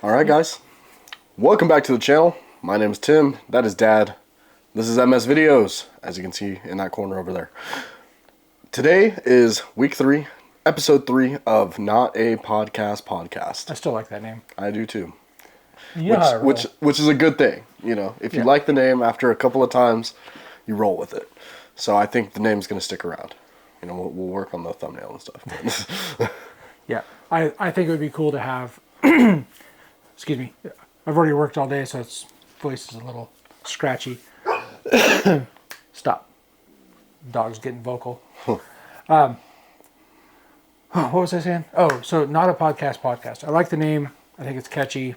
Alright guys, welcome back to the channel. My name is Tim, that is Dad. This is MS Videos, as you can see in that corner over there. Today is week 3, episode 3 of Not a Podcast. I still like that name. I do too. Yeah, which is a good thing, you know. If you like the name after a couple of times, you roll with it. So I think the name's going to stick around. You know, we'll work on the thumbnail and stuff. Yeah, I think it would be cool to have, excuse me, I've already worked all day, so its voice is a little scratchy. Stop. Dog's getting vocal. What was I saying? Oh, so Not a Podcast. I like the name. I think it's catchy.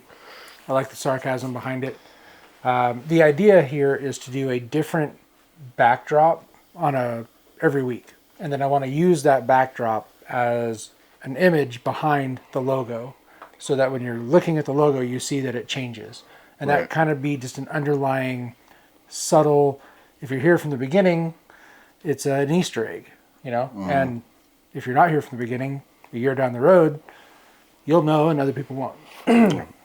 I like the sarcasm behind it. The idea here is to do a different backdrop on every week. And then I want to use that backdrop as an image behind the logo so that when you're looking at the logo, you see that it changes. And that kind of be just an underlying subtle, if you're here from the beginning, it's an Easter egg, you know? And if you're not here from the beginning, a year down the road, you'll know and other people won't.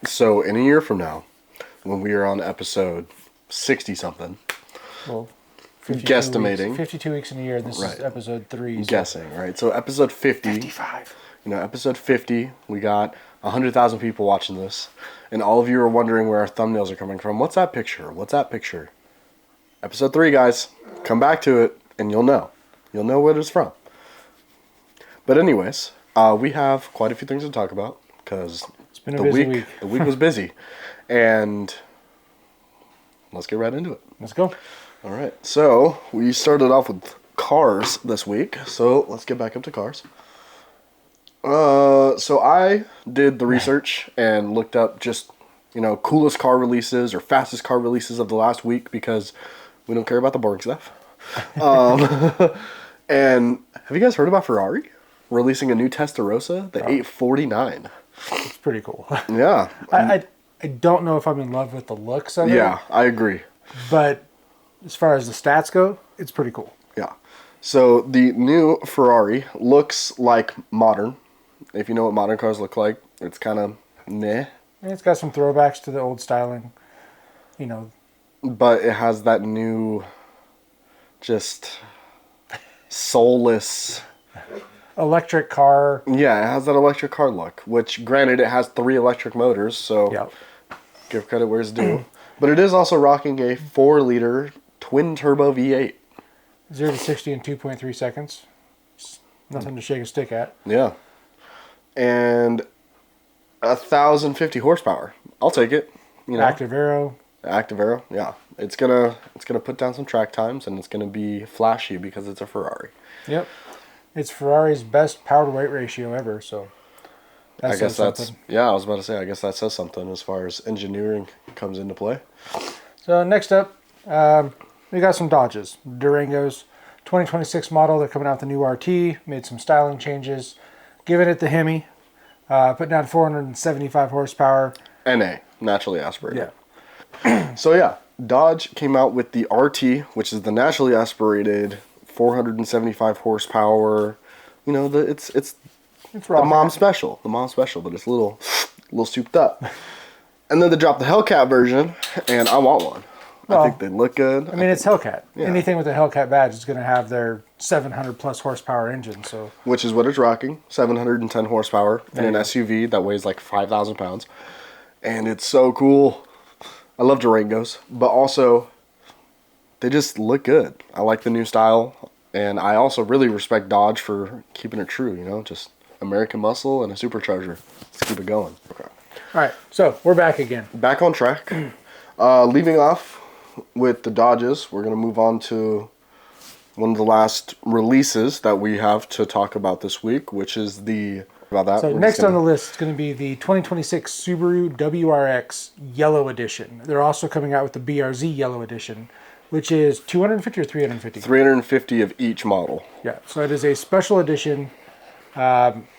So in a year from now, when we are on episode 60-something, Well, guesstimating. 52 weeks in a year. This is episode 3. So. Guessing, right? So episode 50. 55. You know, episode 50, we got 100,000 people watching this. And all of you are wondering where our thumbnails are coming from. What's that picture? What's that picture? Episode 3, guys. Come back to it, and you'll know. You'll know where it's from. But anyways, we have quite a few things to talk about. Because been a busy week. The week was busy. And let's get right into it. Let's go. All right, so we started off with cars this week, so let's get back up to cars. So I did the research and looked up just, you know, coolest car releases or fastest car releases of the last week because we don't care about the boring stuff. And have you guys heard about Ferrari releasing a new Testarossa, the 849? It's pretty cool. Yeah. I don't know if I'm in love with the looks of it. Yeah, I agree. But as far as the stats go, it's pretty cool. Yeah. So the new Ferrari looks like modern. If you know what modern cars look like, it's kind of meh. And it's got some throwbacks to the old styling, you know. But it has that new, just soulless electric car. Yeah, it has that electric car look, which granted it has 3 electric motors, so give credit where it's due. But it is also rocking a 4-liter twin-turbo V8. 0 to 60 in 2.3 seconds. It's nothing to shake a stick at. Yeah. And 1,050 horsepower. I'll take it. You know. Active aero, yeah. It's gonna put down some track times, and it's gonna be flashy because it's a Ferrari. Yep. It's Ferrari's best power to weight ratio ever, so I guess that's I was about to say, I guess that says something as far as engineering comes into play. So next up, we got some Dodges. Durangos, 2026 model. They're coming out with the new RT, made some styling changes, giving it the Hemi, putting down 475 horsepower. NA, naturally aspirated. Yeah. So yeah, Dodge came out with the RT, which is the naturally aspirated 475 horsepower. You know, it's the mom special. The mom special, but it's a little souped up. And then they dropped the Hellcat version, and I want one. Well, I think they look good. I mean, it's Hellcat. Yeah. Anything with a Hellcat badge is going to have their 700 plus horsepower engine. So, which is what it's rocking, 710 horsepower in an SUV that weighs like 5,000 pounds. And it's so cool. I love Durangos, but also they just look good. I like the new style, and I also really respect Dodge for keeping it true, you know, just American muscle and a supercharger. Let's keep it going. Okay. All right, so we're back again. Back on track. Leaving off with the Dodges, we're going to move on to one of the last releases that we have to talk about this week, which is So next on the list is going to be the 2026 Subaru WRX Yellow Edition. They're also coming out with the BRZ Yellow Edition, which is 250 or 350? 350 of each model. Yeah, so it is a special edition,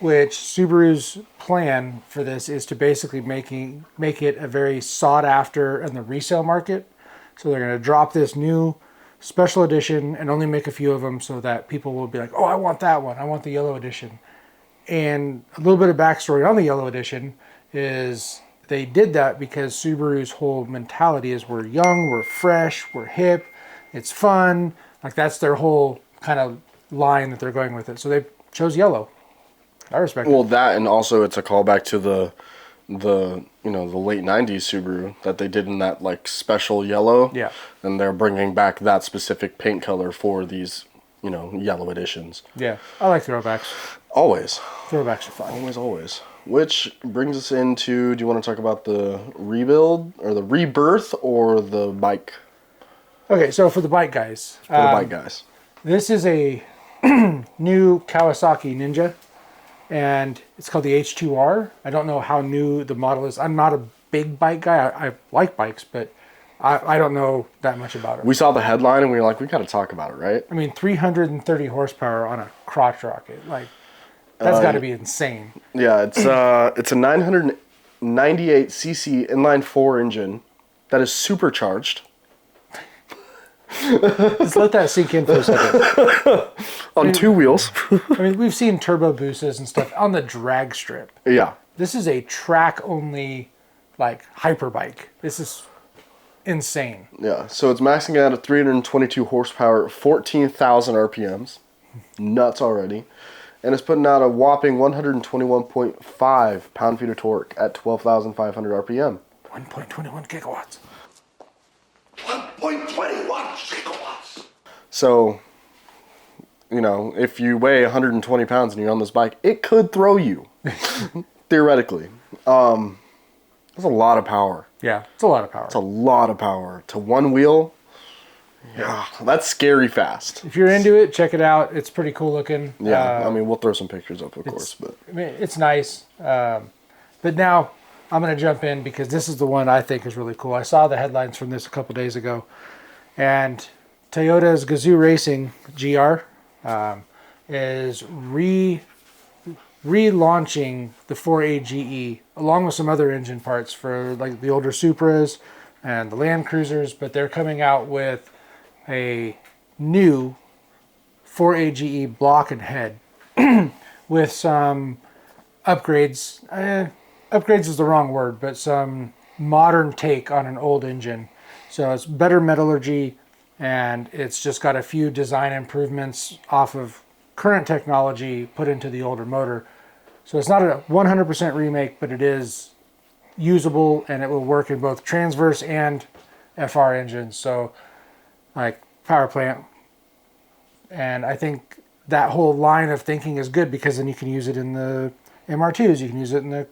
which Subaru's plan for this is to basically make it a very sought after in the resale market. So they're going to drop this new special edition and only make a few of them so that people will be like, oh, I want that one. I want the yellow edition. And a little bit of backstory on the yellow edition is they did that because Subaru's whole mentality is we're young, we're fresh, we're hip, it's fun. Like that's their whole kind of line that they're going with it. So they chose yellow. I respect Well, it. that and also it's a callback to the late 90s Subaru that they did in that like special yellow. Yeah. And they're bringing back that specific paint color for these, yellow editions. Yeah. I like throwbacks. Always. Throwbacks are fun. Always, always. Which brings us into, do you want to talk about the rebuild or the rebirth or the bike? Okay, so for the bike guys. For the bike guys. This is a new Kawasaki Ninja, and it's called the H2R. I don't know how new the model is. I'm not a big bike guy. I like bikes, but I don't know that much about it. We saw the headline and we were like, we got to talk about it, right? I mean, 330 horsepower on a crotch rocket. Like, that's got to be insane. Yeah, it's a 998cc inline-4 engine that is supercharged. Just let that sink in for a second. On two wheels. I mean, we've seen turbo boosters and stuff on the drag strip. Yeah. This is a track-only, like, hyper bike. This is insane. Yeah, so it's maxing out at 322 horsepower, 14,000 RPMs. Nuts already. And it's putting out a whopping 121.5 pound-feet of torque at 12,500 RPM. 1.21 gigawatts. 1.21 gigawatts. So, if you weigh 120 pounds and you're on this bike, it could throw you, theoretically. That's a lot of power. Yeah, it's a lot of power. It's a lot of power. To one wheel, yeah, that's scary fast. If you're into it, check it out. It's pretty cool looking. Yeah, we'll throw some pictures up, of course. But I mean, it's nice. But now I'm going to jump in because this is the one I think is really cool. I saw the headlines from this a couple days ago. And Toyota's Gazoo Racing GR is relaunching the 4AGE along with some other engine parts for like the older Supras and the Land Cruisers, but they're coming out with a new 4AGE block and head with some upgrades. Upgrades is the wrong word, but some modern take on an old engine. So it's better metallurgy, and it's just got a few design improvements off of current technology put into the older motor. So it's not a 100% remake, but it is usable, and it will work in both transverse and FR engines. So like power plant. And I think that whole line of thinking is good because then you can use it in the MR2s, you can use it in the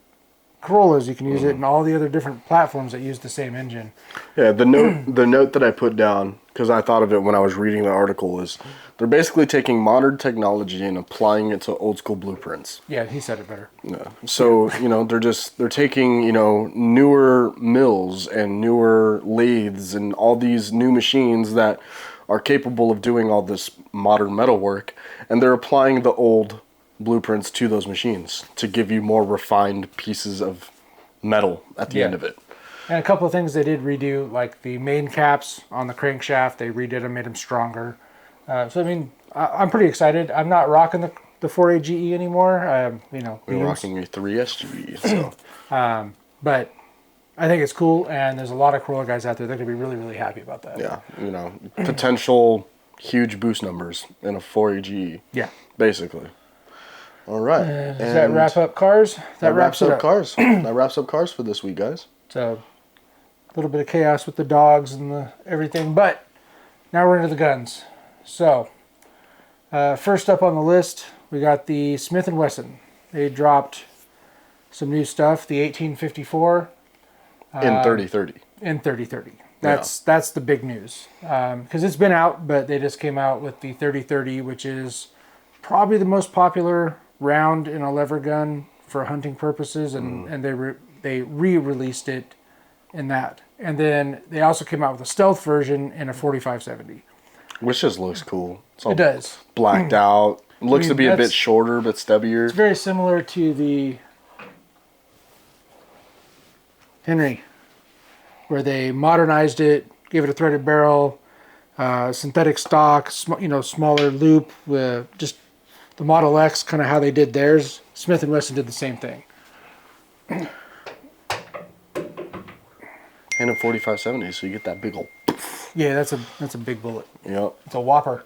Corollas, you can use it in all the other different platforms that use the same engine. yeah, the note that I put down, because I thought of it when I was reading the article, is they're basically taking modern technology and applying it to old school blueprints. Yeah, he said it better. Yeah. So, they're taking, newer mills and newer lathes and all these new machines that are capable of doing all this modern metal work, and they're applying the old blueprints to those machines to give you more refined pieces of metal at the end of it. And a couple of things they did redo, like the main caps on the crankshaft, they redid them, made them stronger. So, I mean, I'm pretty excited. I'm not rocking the 4AGE anymore. We're rocking your 3SGE, so. But I think it's cool, and there's a lot of Corolla guys out there that are going to be really, really happy about that. Yeah, potential huge boost numbers in a 4AGE. Yeah. Basically. All right. Does that wrap up cars? That wraps up cars. That wraps up cars for this week, guys. So, a little bit of chaos with the dogs and the everything, but now we're into the guns. So, first up on the list, we got the Smith & Wesson. They dropped some new stuff, the 1854. In 3030. In 3030. That's the big news. Because it's been out, but they just came out with the 3030, which is probably the most popular round in a lever gun for hunting purposes, and they re-released it in that. And then they also came out with a stealth version in a 4570. Which just looks cool. It's all It does. blacked out. Looks to be a bit shorter, but stubbier. It's very similar to the Henry, where they modernized it, gave it a threaded barrel, synthetic stock, smaller loop, with just the Model X, kind of how they did theirs. Smith & Wesson did the same thing. and a 45-70, so you get that big old. Yeah, that's a big bullet. Yep. It's a whopper.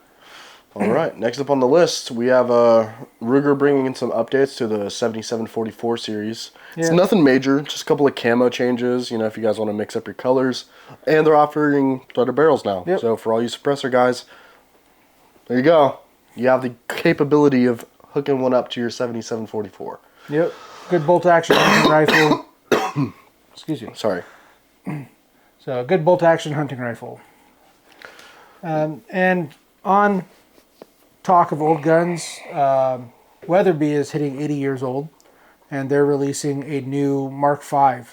All right. Next up on the list, we have Ruger bringing in some updates to the 7744 series. It's Yeah. nothing major, just a couple of camo changes. You know, if you guys want to mix up your colors, and they're offering threaded barrels now. Yep. So for all you suppressor guys, there you go. You have the capability of hooking one up to your 7744. Yep. Good bolt action hunting rifle. Excuse me. Sorry. So, good bolt action hunting rifle. And on talk of old guns, Weatherby is hitting 80 years old, and they're releasing a new Mark V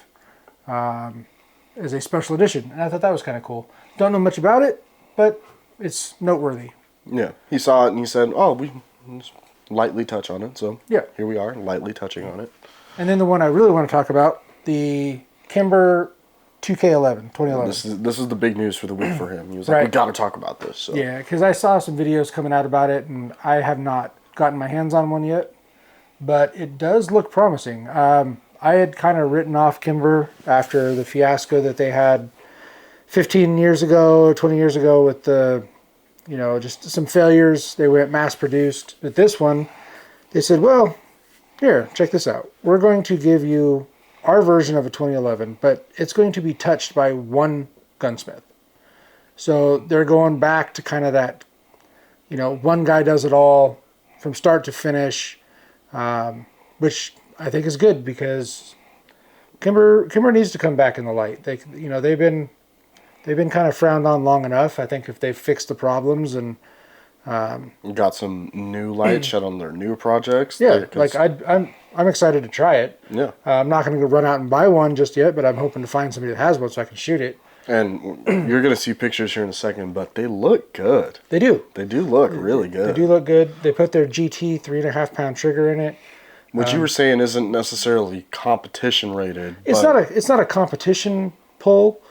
as a special edition. And I thought that was kind of cool. Don't know much about it, but it's noteworthy. Yeah. He saw it and he said, oh, we just lightly touch on it. So Yeah. here we are, lightly touching on it. And then the one I really want to talk about, the Kimber 2K11, 2011. This is the big news for the week for him. He was like, Right. we got to talk about this. So. Yeah, because I saw some videos coming out about it, and I have not gotten my hands on one yet, but it does look promising. I had kind of written off Kimber after the fiasco that they had 15 years ago, 20 years ago with the, just some failures. They went mass produced. But this one, they said, well, here, check this out. We're going to give you our version of a 2011, but it's going to be touched by one gunsmith. So they're going back to kind of that, one guy does it all from start to finish, which I think is good because Kimber needs to come back in the light. They've been kind of frowned on long enough. I think if they've fixed the problems and got some new light shed on their new projects. yeah, I'm excited to try it. Yeah. I'm not going to go run out and buy one just yet, but I'm hoping to find somebody that has one so I can shoot it. And you're going to see pictures here in a second, but they look good. They do. They do look really good. They do look good. They put their GT 3.5 pound trigger in it. What you were saying isn't necessarily competition rated. It's not a competition pull,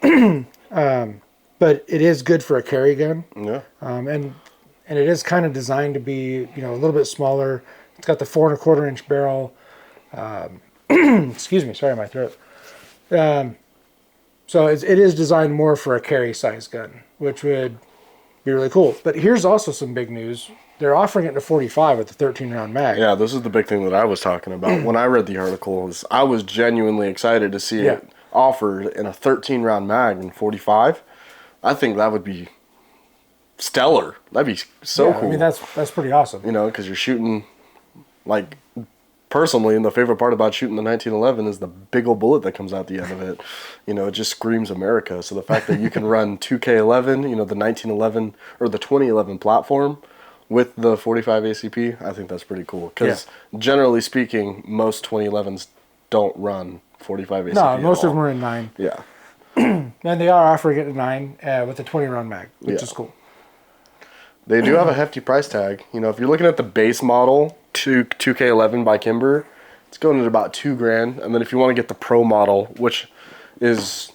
but it is good for a carry gun. Yeah. And it is kind of designed to be a little bit smaller. It's got the 4 1/4 inch barrel. Excuse me, sorry, my throat. So it is designed more for a carry size gun, which would be really cool. But here's also some big news. They're offering it in a 45 with the 13 round mag. Yeah, this is the big thing that I was talking about. When I read the article, I was genuinely excited to see it offered in a 13 round mag in 45. I think that would be stellar. That'd be so cool. I mean, that's pretty awesome. Because you're shooting, like, personally, and the favorite part about shooting the 1911 is the big old bullet that comes out the end of it. It just screams America. So the fact that you can run 2K11, the 1911 or the 2011 platform with the 45 ACP, I think that's pretty cool. Because generally speaking, most 2011s don't run 45 ACP. No, most of them are in 9. Yeah. And they are offering it in 9 with a 20 round mag, which is cool. They do have a hefty price tag. If you're looking at the base model, 2K11 by Kimber, it's going at about $2,000. And then if you want to get the pro model, which is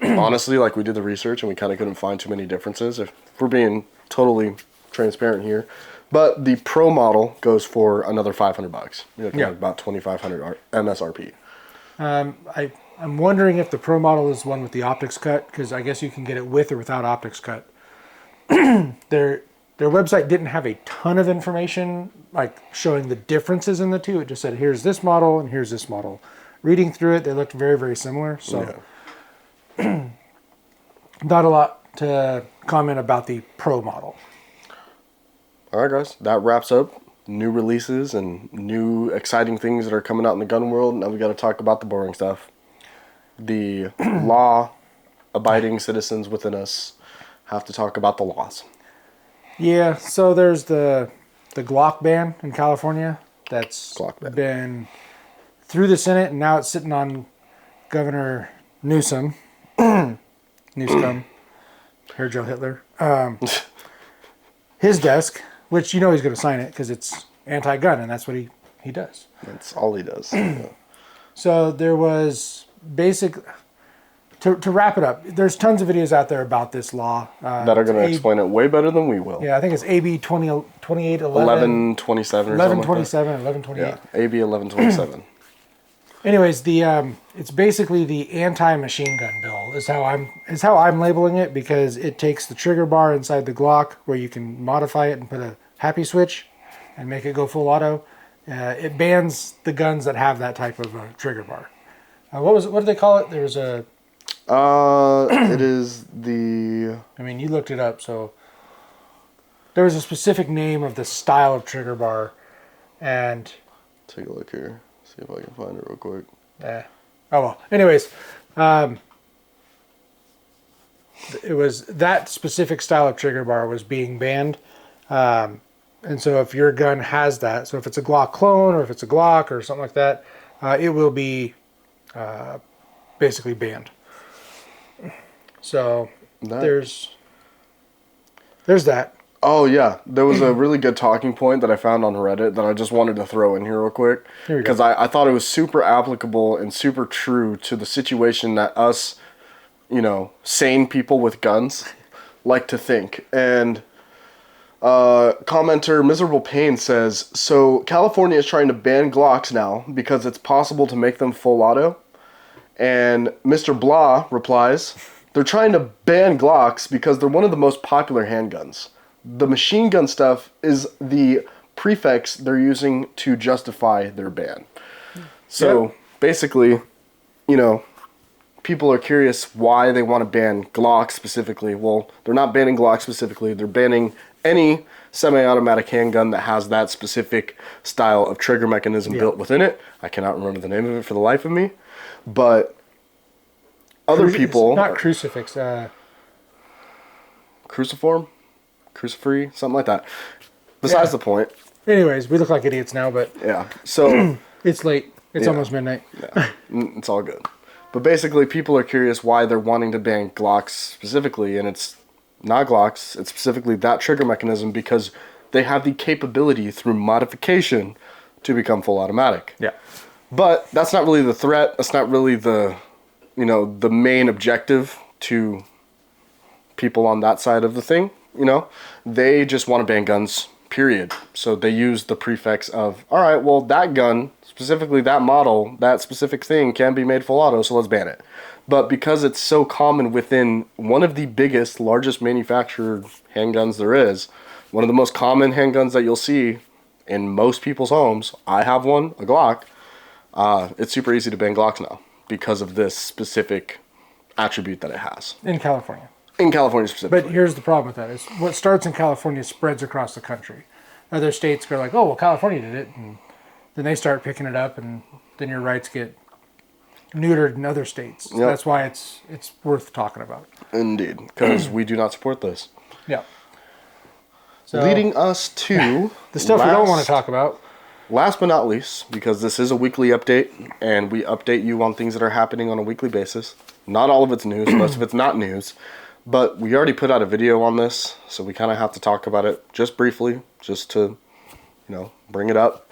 honestly, like, we did the research and we kind of couldn't find too many differences, if we're being totally transparent here. But the pro model goes for another $500. You're looking at about $2,500 MSRP. I'm wondering if the pro model is one with the optics cut, because I guess you can get it with or without optics cut. Their website didn't have a ton of information, like showing the differences in the two. It just said, here's this model and here's this model. Reading through it, they looked very, very similar. So not a lot to comment about the pro model. All right, guys, that wraps up new releases and new exciting things that are coming out in the gun world. Now we got to talk about the boring stuff. The law-abiding citizens within us have to talk about the laws. Yeah, so there's the Glock ban in California that's been through the Senate, and now it's sitting on Governor Newsom. Newsom. Hair Joe Hitler. His desk, which he's going to sign it because it's anti-gun, and that's what he does. That's all he does. So there was to wrap it up, there's tons of videos out there about this law. That are going to explain it way better than we will. Yeah, I think it's AB 2811. 1127 or 1127, 1128. Yeah, AB 1127. Anyways, it's basically the anti-machine gun bill is how I'm labeling it, because it takes the trigger bar inside the Glock where you can modify it and put a happy switch and make it go full auto. It bans the guns that have that type of trigger bar. What did they call it? There's a. It is the. I mean, you looked it up, so there was a specific name of the style of trigger bar, and. Take a look here. See if I can find it real quick. Oh well. Anyways, it was that specific style of trigger bar was being banned, and so if your gun has that, so if it's a Glock clone or if it's a Glock or something like that, it will be basically banned. So there's that. Oh yeah, there was a really good talking point that I found on Reddit that I just wanted to throw in here real quick, because I thought it was super applicable and super true to the situation that us, sane people with guns like to think. And commenter Miserable Pain says, so California is trying to ban Glocks now because it's possible to make them full auto. And Mr. Blah replies, they're trying to ban Glocks because they're one of the most popular handguns. The machine gun stuff is the prefix they're using to justify their ban. So basically, people are curious why they want to ban Glock specifically. Well, they're not banning Glock specifically. They're banning any semi-automatic handgun that has that specific style of trigger mechanism built within it. I cannot remember the name of it for the life of me. But other people... It's not crucifix. Cruciform? Crucifree? Something like that. Besides the point. Anyways, we look like idiots now, but... Yeah. So... It's late. It's almost midnight. Yeah. It's all good. But basically, people are curious why they're wanting to ban Glocks specifically, and it's not Glocks. It's specifically that trigger mechanism because they have the capability through modification to become full automatic. Yeah. But that's not really the threat. That's not really the main objective to people on that side of the thing. They just want to ban guns, period. So they use the prefix of, all right, well, that gun, specifically that model, that specific thing can be made full auto, so let's ban it. But because it's so common within one of the biggest, largest manufactured handguns there is, one of the most common handguns that you'll see in most people's homes, I have one, a Glock, it's super easy to ban Glocks now because of this specific attribute that it has. in California. In California specifically. But here's the problem with that: is what starts in California spreads across the country. Other states go like, "Oh, well, California did it," and then they start picking it up, and then your rights get neutered in other states. So that's why it's worth talking about. Indeed, because we do not support this. Yeah. So, leading us to the stuff we don't want to talk about. Last but not least, because this is a weekly update, and we update you on things that are happening on a weekly basis. Not all of it's news, most of it's not news. But we already put out a video on this, so we kind of have to talk about it just briefly, just to, bring it up.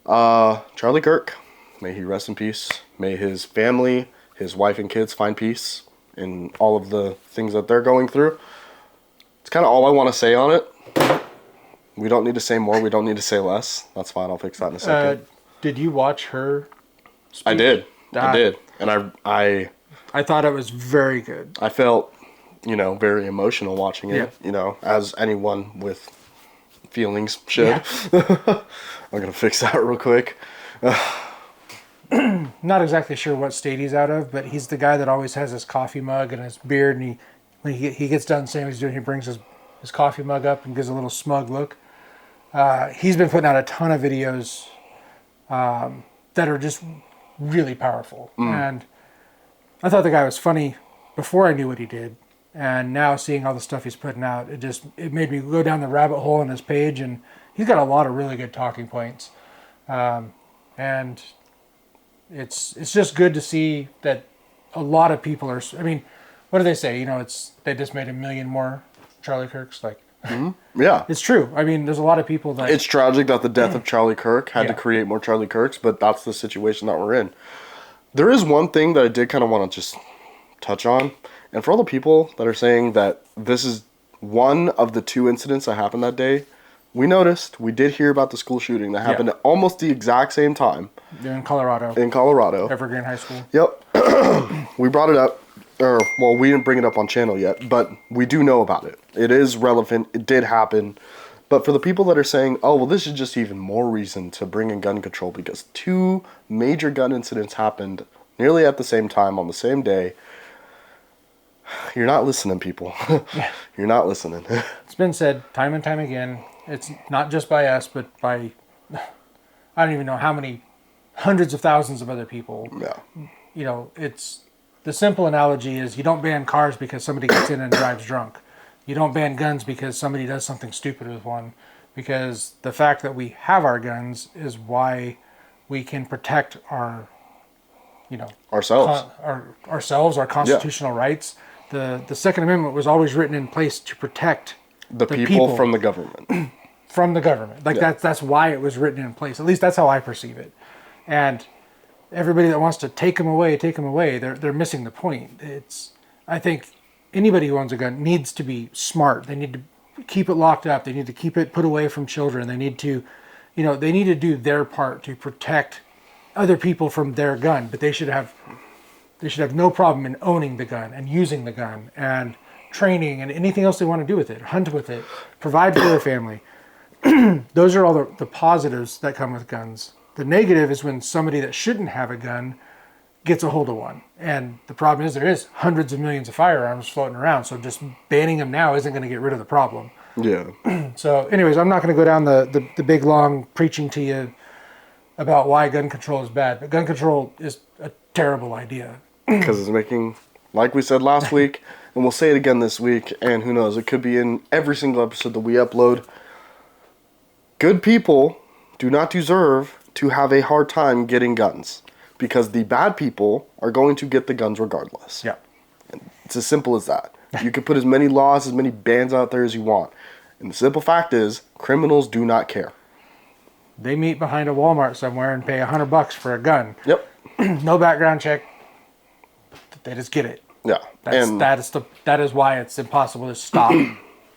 Charlie Kirk, may he rest in peace. May his family, his wife and kids find peace in all of the things that they're going through. It's kind of all I want to say on it. We don't need to say more. We don't need to say less. That's fine. I'll fix that in a second. Did you watch her speech? I did. And I thought it was very good. I felt... very emotional watching it, as anyone with feelings should. Yeah. I'm going to fix that real quick. Not exactly sure what state he's out of, but he's the guy that always has his coffee mug and his beard, and when he gets done saying what he's doing, he brings his coffee mug up and gives a little smug look. He's been putting out a ton of videos that are just really powerful. And I thought the guy was funny before I knew what he did. And now seeing all the stuff he's putting out, it made me go down the rabbit hole on his page, and he's got a lot of really good talking points. And it's just good to see that a lot of people are. I mean, what do they say? They just made 1 million more Charlie Kirks. Like, yeah, it's true. I mean, there's a lot of people that. It's tragic that the death of Charlie Kirk had to create more Charlie Kirks, but that's the situation that we're in. There is one thing that I did kind of want to just touch on. And for all the people that are saying that this is one of the 2 incidents that happened that day, we noticed, we did hear about the school shooting that happened at almost the exact same time. They're in Colorado. In Colorado. Evergreen High School. Yep. We brought it up. Well, we didn't bring it up on channel yet, but we do know about it. It is relevant. It did happen. But for the people that are saying, oh, well, this is just even more reason to bring in gun control because 2 major gun incidents happened nearly at the same time on the same day, you're not listening, people. You're not listening. It's been said time and time again. It's not just by us, but by, I don't even know how many hundreds of thousands of other people. Yeah. You know, it's, the simple analogy is you don't ban cars because somebody gets in and drives drunk. You don't ban guns because somebody does something stupid with one. Because the fact that we have our guns is why we can protect our, you know, Ourselves. Our constitutional rights. The Second Amendment was always written in place to protect the people from the government. From the government. Like that's why it was written in place. At least that's how I perceive it. And everybody that wants to take them away, they're missing the point. I think anybody who owns a gun needs to be smart. They need to keep it locked up. They need to keep it put away from children. They need to, you know, they need to do their part to protect other people from their gun. But they should have no problem in owning the gun and using the gun and training and anything else they want to do with it, hunt with it, provide for their family. Those are all the positives that come with guns. The negative is when somebody that shouldn't have a gun gets a hold of one. And the problem is there is hundreds of millions of firearms floating around. So just banning them now isn't going to get rid of the problem. Yeah. So anyways, I'm not going to go down the big, long preaching to you about why gun control is bad. But gun control is a terrible idea. Because it's making, like we said last week, and we'll say it again this week, and who knows, it could be in every single episode that we upload. Good people do not deserve to have a hard time getting guns. Because the bad people are going to get the guns regardless. Yeah. And it's as simple as that. You can put as many laws, as many bans out there as you want. And the simple fact is, criminals do not care. They meet behind a Walmart somewhere and pay $100 for a gun. Yep. No background check. They just get it. Yeah. That is why it's impossible to stop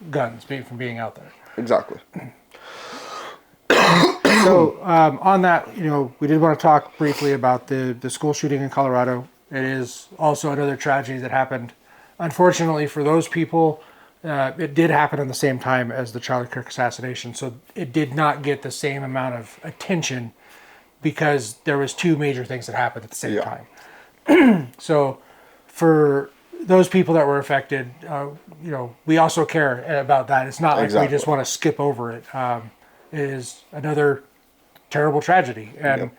guns from being out there. Exactly. So on that, you know, we did want to talk briefly about the school shooting in Colorado. It is also another tragedy that happened. Unfortunately for those people, it did happen at the same time as the Charlie Kirk assassination. So it did not get the same amount of attention because there was 2 major things that happened at the same time. So for those people that were affected, you know, we also care about that. It's not like we just want to skip over it. It is another terrible tragedy. And,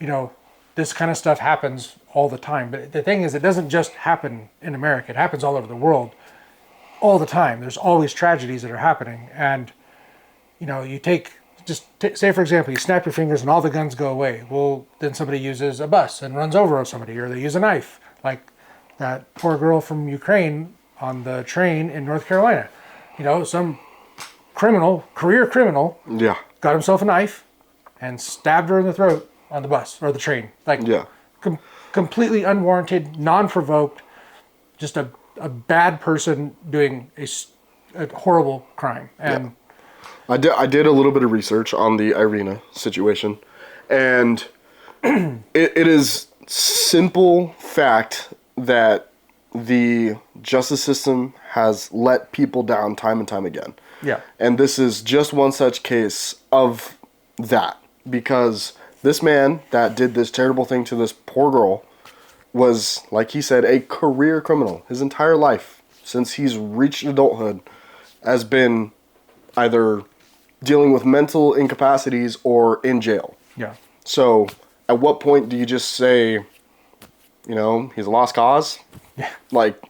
you know, this kind of stuff happens all the time. But the thing is, it doesn't just happen in America. It happens all over the world all the time. There's always tragedies that are happening. And, you know, you say, for example, you snap your fingers and all the guns go away. Well, then somebody uses a bus and runs over somebody, or they use a knife. Like that poor girl from Ukraine on the train in North Carolina. You know, some career criminal, got himself a knife and stabbed her in the throat on the bus or the train. Like, completely unwarranted, non-provoked, just a bad person doing a horrible crime. And I did a little bit of research on the Irina situation, and it is simple fact that the justice system has let people down time and time again. Yeah. And this is just one such case of that. Because this man that did this terrible thing to this poor girl was, like he said, a career criminal. His entire life, since he's reached adulthood, has been either dealing with mental incapacities or in jail. Yeah. So, at what point do you just say, you know, he's a lost cause? Yeah. Like,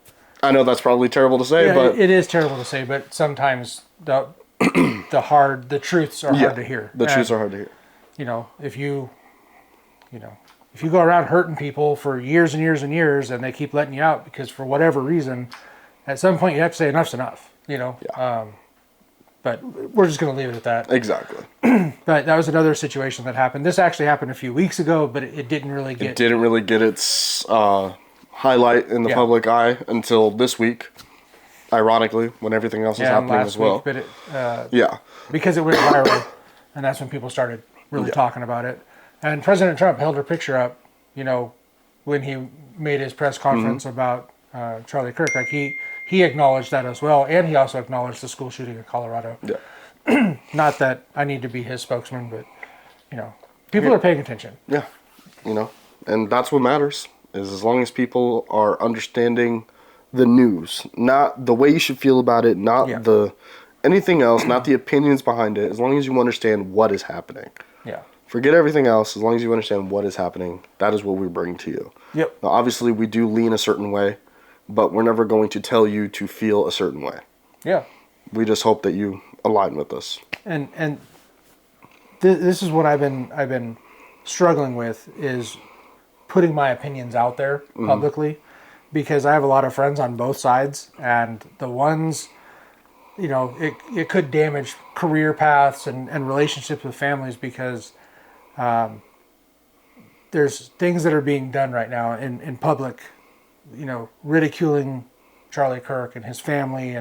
I know that's probably terrible to say, but it is terrible to say, but sometimes the truths are hard to hear. The truths are hard to hear. You know, if you go around hurting people for years and years and years, and they keep letting you out because for whatever reason, at some point you have to say enough's enough. You know. Yeah. But we're just going to leave it at that. Exactly. But that was another situation that happened. This actually happened a few weeks ago, but it didn't really get. It didn't really get its highlight in the public eye until this week. ironically, when everything else is happening as well. But it, Yeah. because it went viral, and that's when people started really talking about it. And President Trump held her picture up, when he made his press conference about Charlie Kirk. Like he acknowledged that as well, and he also acknowledged the school shooting in Colorado. Yeah. Not that I need to be his spokesman, but people are paying attention. Yeah. And that's what matters, is as long as people are understanding the news, not the way you should feel about it, not anything else, not the opinions behind it, as long as you understand what is happening. Yeah. Forget everything else, as long as you understand what is happening. That is what we bring to you. Yep. Now, obviously, we do lean a certain way, but we're never going to tell you to feel a certain way. Yeah. We just hope that you align with us. And this is what I've been struggling with, is putting my opinions out there publicly, because I have a lot of friends on both sides, and the ones, it could damage career paths and relationships with families, because there's things that are being done right now in public, ridiculing Charlie Kirk and his family,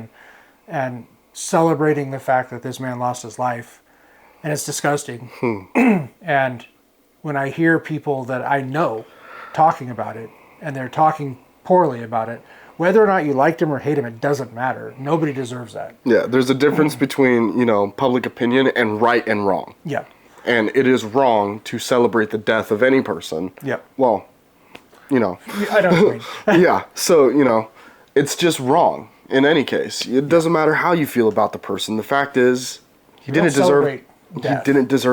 and celebrating the fact that this man lost his life, and it's disgusting. And when I hear people that I know talking about it, and they're talking poorly about it, whether or not you liked him or hate him, it doesn't matter. Nobody deserves that. Yeah, there's a difference between, public opinion and right and wrong. Yeah. And it is wrong to celebrate the death of any person. Yep. Well, I know what you mean. yeah, so, it's just wrong in any case. It doesn't matter how you feel about the person. The fact is, he didn't deserve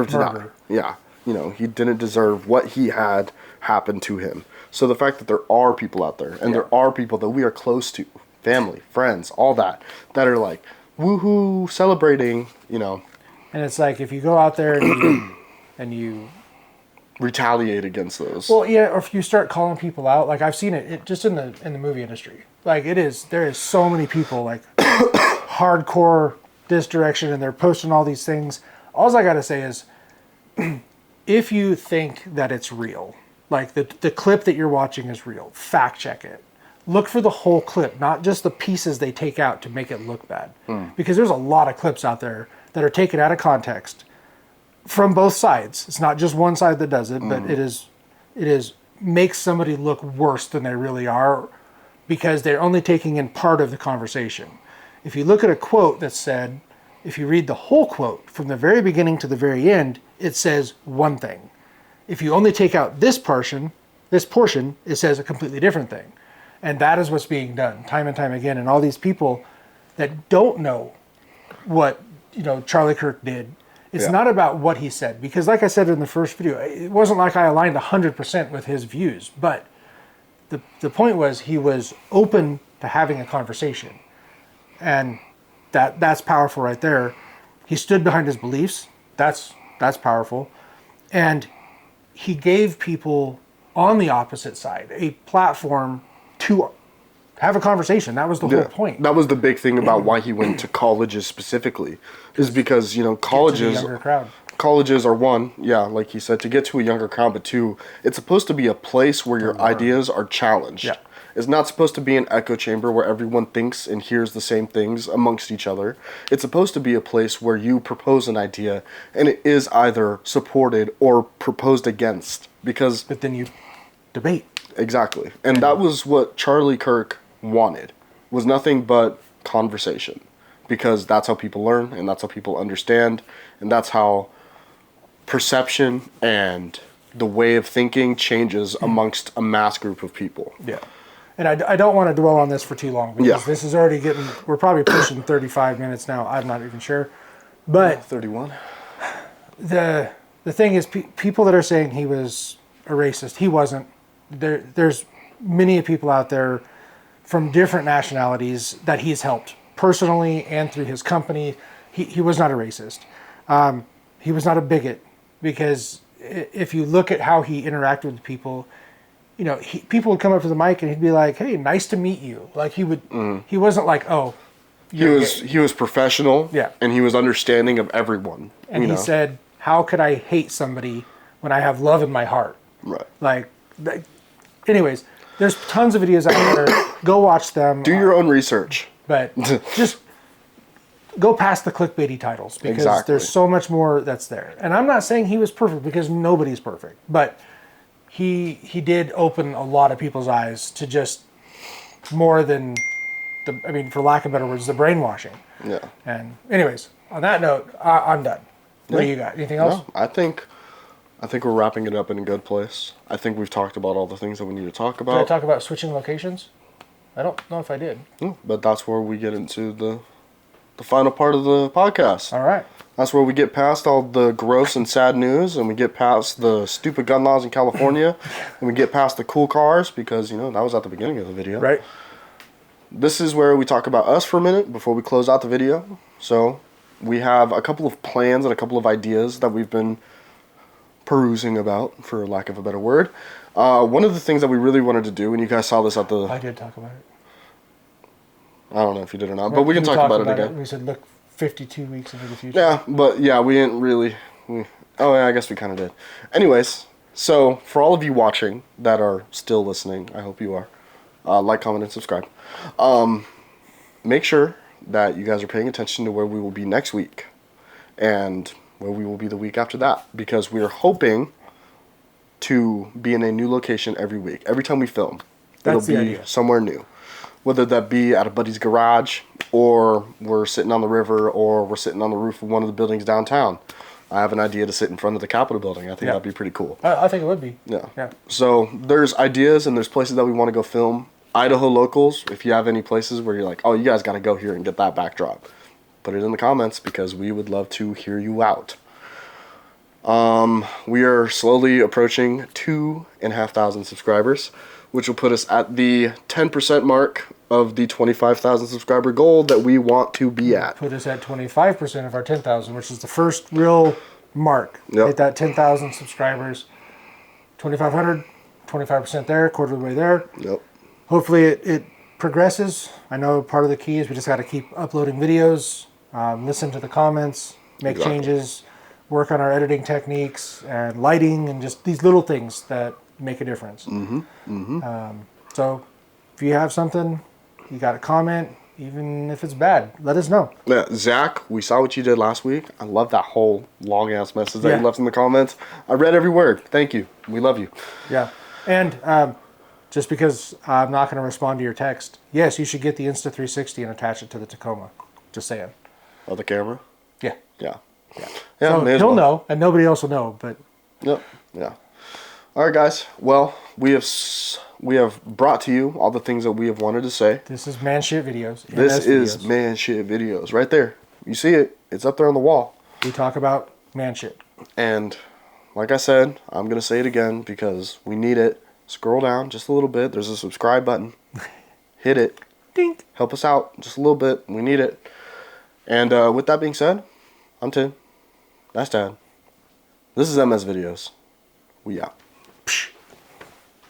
to die. Yeah, he didn't deserve what he had happen to him. So the fact that there are people out there, and there are people that we are close to, family, friends, all that are like, woohoo, celebrating, And it's like, if you go out there and you retaliate against those. Well, yeah, or if you start calling people out, like I've seen it just in the movie industry. Like there is so many people like hardcore this direction, and they're posting all these things. All I gotta say is, if you think that it's real, like the clip that you're watching is real, fact check it. Look for the whole clip, not just the pieces they take out to make it look bad. Because there's a lot of clips out there that are taken out of context from both sides. It's not just one side that does it, but it is makes somebody look worse than they really are, because they're only taking in part of the conversation. If you look at a quote that's said, if you read the whole quote from the very beginning to the very end, it says one thing. If you only take out this portion, it says a completely different thing. And that is what's being done time and time again. And all these people that don't know what Charlie Kirk did, it's not about what he said. Because like I said in the first video, it wasn't like I aligned 100% with his views. But the point was, he was open to having a conversation. And that's powerful right there. He stood behind his beliefs. That's powerful. And he gave people on the opposite side a platform to have a conversation. That was the whole point. That was the big thing about why he went to colleges specifically, is because, colleges are one, like he said, to get to a younger crowd, but two, it's supposed to be a place where your ideas are challenged. Yeah. It's not supposed to be an echo chamber where everyone thinks and hears the same things amongst each other. It's supposed to be a place where you propose an idea and it is either supported or proposed against. But then you debate. Exactly. And that was what Charlie Kirk wanted, was nothing but conversation. Because that's how people learn, and that's how people understand, and that's how perception and the way of thinking changes amongst a mass group of people. Yeah. And I don't want to dwell on this for too long, because this is already we're probably pushing 35 minutes now. I'm not even sure. But 31. The thing is, people that are saying he was a racist, he wasn't. There's many people out there from different nationalities that he's helped personally and through his company. He was not a racist. He was not a bigot, because if you look at how he interacted with people, people would come up to the mic and he'd be like, "Hey, nice to meet you." Like he would, he wasn't like, "Oh." He was professional. Yeah. And he was understanding of everyone. And he said, "How could I hate somebody when I have love in my heart?" Right. Anyways, there's tons of videos out there. Go watch them. Do your own research. But just go past the clickbaity titles because Exactly. there's so much more that's there. And I'm not saying he was perfect because nobody's perfect, but he did open a lot of people's eyes to just more than for lack of better words, the brainwashing. Yeah. And anyways, on that note, I'm done. What do you got? Anything else? No, I think we're wrapping it up in a good place. I think we've talked about all the things that we need to talk Did I about. talk about switching locations? I don't know if I did. But that's where we get into the final part of the podcast. All right. That's where we get past all the gross and sad news, and we get past the stupid gun laws in California, and we get past the cool cars, because, that was at the beginning of the video. Right. This is where we talk about us for a minute before we close out the video. So, we have a couple of plans and a couple of ideas that we've been perusing about, for lack of a better word. One of the things that we really wanted to do, and you guys saw this at the... I did talk about it. I don't know if you did or not, but we can talk about it again. We said, look 52 weeks into the future. Yeah, but yeah, we didn't really... oh, yeah, I guess we kind of did. Anyways, so for all of you watching that are still listening, I hope you are, like, comment, and subscribe. Make sure that you guys are paying attention to where we will be next week and where we will be the week after that, because we are hoping to be in a new location every week. Every time we film, That's the it'll be idea. somewhere new. Whether that be at a buddy's garage, or we're sitting on the river, or we're sitting on the roof of one of the buildings downtown. I have an idea to sit in front of the Capitol building. I think that'd be pretty cool. I think it would be. Yeah. So there's ideas and there's places that we want to go film. Idaho locals, if you have any places where you're like, oh, you guys got to go here and get that backdrop, put it in the comments, because we would love to hear you out. We are slowly approaching 2,500 subscribers, which will put us at the 10% mark of the 25,000 subscriber goal that we want to be at. Put us at 25% of our 10,000, which is the first real mark. Yep. Hit that 10,000 subscribers. 2,500, 25% there, quarter of the way there. Yep. Hopefully it progresses. I know part of the key is we just got to keep uploading videos, listen to the comments, make changes, work on our editing techniques and lighting, and just these little things that make a difference. So if you have something, you got a comment, even if it's bad, let us know. Yeah, Zach, we saw what you did last week. I love that whole long-ass message that you left in the comments. I read every word. Thank you. We love you. Yeah. And just because I'm not going to respond to your text, yes, you should get the Insta360 and attach it to the Tacoma. Just saying. Oh, the camera? Yeah. Yeah. Yeah. Yeah, So may as he'll well. know, and nobody else will know, but... Yep. Yeah. All right, guys. Well, we have brought to you all the things that we have wanted to say. This is Man Shit Videos. This NS is videos. Man Shit Videos right there. You see it. It's up there on the wall. We talk about man shit. And like I said, I'm going to say it again because we need it. Scroll down just a little bit. There's a subscribe button. Hit it. Dink. Help us out just a little bit. We need it. And with that being said, I'm Tim. That's Dad. This is MS Videos. We out.